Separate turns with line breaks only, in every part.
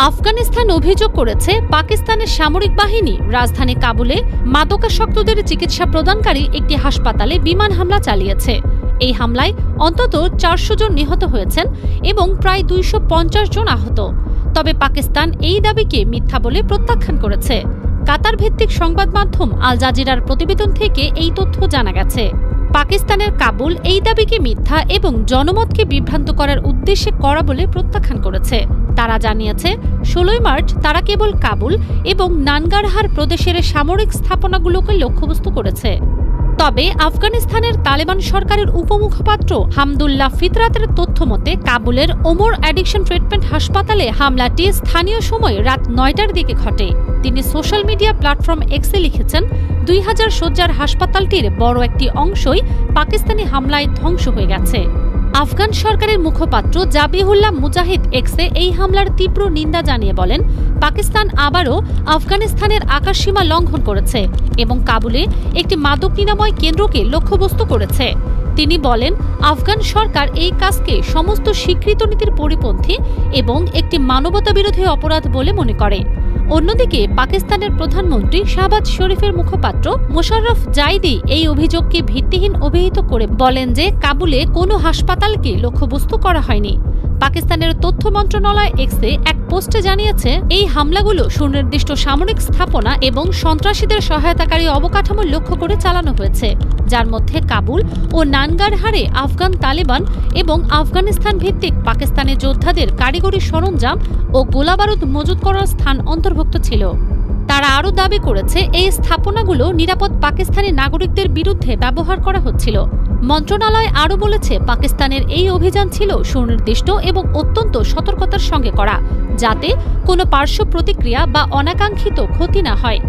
আফগানিস্তান অভিযোগ করেছে পাকিস্তানের সামরিক বাহিনী রাজধানী কাবুলে মাদকাসক্তদের চিকিৎসা প্রদানকারী একটি হাসপাতালে বিমান হামলা চালিয়েছে। এই হামলায় অন্তত 400 জন নিহত হয়েছেন এবং প্রায় 250 জন আহত। তবে পাকিস্তান এই দাবিকে মিথ্যা বলে প্রত্যাখ্যান করেছে। কাতার ভিত্তিক সংবাদ মাধ্যম আল জাজিরার প্রতিবেদন থেকে এই তথ্য জানা গেছে। পাকিস্তানের কাবুল এই দাবিকে মিথ্যা এবং জনমতকে বিভ্রান্ত করার উদ্দেশ্যে করা বলে প্রত্যাখ্যান করেছে। তারা জানিয়েছে 16 মার্চ তারা কেবল কাবুল এবং নানগারহার প্রদেশের সামরিক স্থাপনাগুলোকে লক্ষ্যবস্তু করেছে। তবে আফগানিস্তানের তালেবান সরকারের উপমুখপাত্র হামদুল্লাহ ফিতরাতের তথ্য মতে কাবুলের ওমর অ্যাডিকশন ট্রিটমেন্ট হাসপাতালে হামলাটি স্থানীয় সময় রাত 9টার দিকে ঘটে। তিনি সোশ্যাল মিডিয়া প্ল্যাটফর্ম এক্সে লিখেছেন, 2000 শয্যার হাসপাতালটির বড় একটি অংশই পাকিস্তানি হামলায় ধ্বংস হয়ে গেছে। আফগান সরকারের মুখপাত্র জাবিহুল্লাহ মুজাহিদ এক্সে এই হামলার তীব্র নিন্দা জানিয়ে বলেন, পাকিস্তান আবারও আফগানিস্তানের আকাশসীমা লঙ্ঘন করেছে এবং কাবুলে একটি মাদক নিরাময় কেন্দ্রকে লক্ষ্যবস্তু করেছে। তিনি বলেন, আফগান সরকার এই কাজকে সমস্ত স্বীকৃত নীতির পরিপন্থী এবং একটি মানবতাবিরোধী অপরাধ বলে মনে করে। অন্যদিকে পাকিস্তানের প্রধানমন্ত্রী শাহবাজ শরীফের মুখপাত্র মোশাররফ জাইদি এই অভিযোগকে ভিত্তিহীন অভিহিত করে বলেন যে কাবুলে কোনো হাসপাতালকে লক্ষ্যবস্তু করা হয়নি। পাকিস্তানের তথ্য মন্ত্রণালয় এক্সে এক পোস্টে জানিয়েছে, এই হামলাগুলো সুনির্দিষ্ট সামরিক স্থাপনা এবং সন্ত্রাসীদের সহায়তাকারী অবকাঠামো লক্ষ্য করে চালানো হয়েছে, যার মধ্যে কাবুল ও নানগারহারে আফগান তালেবান এবং আফগানিস্তান ভিত্তিক পাকিস্তানি যোদ্ধাদের কারিগরি সরঞ্জাম ও গোলাবারুদ মজুত করার স্থান অন্তর্ভুক্ত ছিল। তারা আরও দাবি করেছে, এই স্থাপনাগুলো নিরাপদ পাকিস্তানি নাগরিকদের বিরুদ্ধে ব্যবহার করা হচ্ছিল। মন্ত্রণালয় আরও বলেছে, পাকিস্তানের এই অভিযান ছিল সুনির্দিষ্ট এবং অত্যন্ত সতর্কতার সঙ্গে করা, যাতে কোনো পার্শ্ব প্রতিক্রিয়া বা অনাকাঙ্ক্ষিত ক্ষতি না হয়।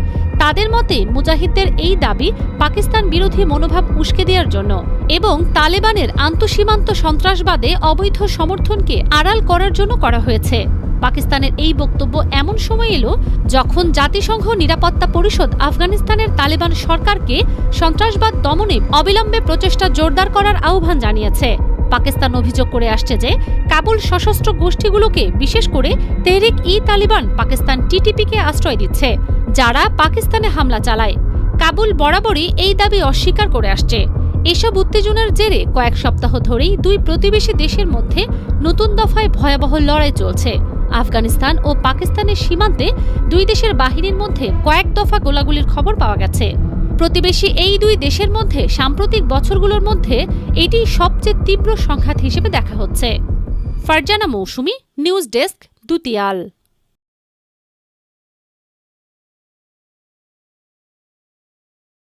তাদের মতে মুজাহিদদের এই দাবি পাকিস্তান বিরোধী মনোভাব উস্কে দেওয়ার জন্য এবং তালেবানের আন্তঃসীমান্ত সন্ত্রাসবাদে অবৈধ সমর্থনকে আড়াল করার জন্য করা হয়েছে। পাকিস্তানের এই বক্তব্য এমন সময় এলো যখন জাতিসংঘ নিরাপত্তা পরিষদ আফগানিস্তানের তালেবান সরকারকে সন্ত্রাসবাদ দমনে অবিলম্বে প্রচেষ্টা জোরদার করার আহ্বান জানিয়েছে। পাকিস্তান অভিযোগ করে আসছে যে কাবুল সশস্ত্র গোষ্ঠীগুলোকে, বিশেষ করে তেহরিক-ই-তালিবান পাকিস্তান টিটিপিকে আশ্রয় দিচ্ছে, যারা পাকিস্তানে হামলা চালায়। কাবুল বরাবরই এই দাবি অস্বীকার করে আসছে। এসব উত্তেজনার জেরে কয়েক সপ্তাহ ধরেই দুই প্রতিবেশী দেশের মধ্যে নতুন দফায় ভয়াবহ লড়াই চলছে। আফগানিস্তান ও পাকিস্তানের সীমান্তে দুই দেশের বাহিনীর মধ্যে কয়েক দফা গোলাগুলির খবর পাওয়া গেছে। প্রতিবেশী এই দুই দেশের মধ্যে সাম্প্রতিক বছরগুলোর মধ্যে এটি সবচেয়ে তীব্র সংঘাত হিসেবে দেখা হচ্ছে। ফারজানা মৌসুমী, নিউজ ডেস্ক, দুতিয়াল।